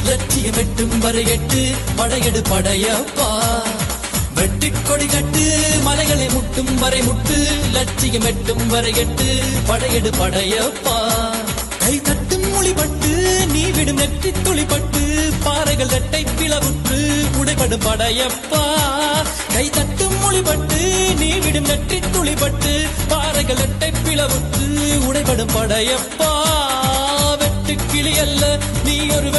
லட்சியம் எட்டும் வரை எட்டு படையெடு படையப்பா. வெட்டிக் கொடி கட்டு மலைகளை முட்டும் வரை முட்டு லட்சியம் எட்டும் வரை எட்டு படையெடு படையப்பா. கை தட்டும் மொழிபட்டு நீ விடும் நெற்றி துளிப்பட்டு பாறைகள் ரெட்டை பிளவுற்று உடைபடும் படையப்பா. கை தட்டும் மொழிபட்டு நீ விடும் நெற்றி துளிப்பட்டு பாறைகள் ரெட்டை பிளவுற்று உடைபடும் படையப்பா. வெட்டு கிளி அல்ல நீ ஒரு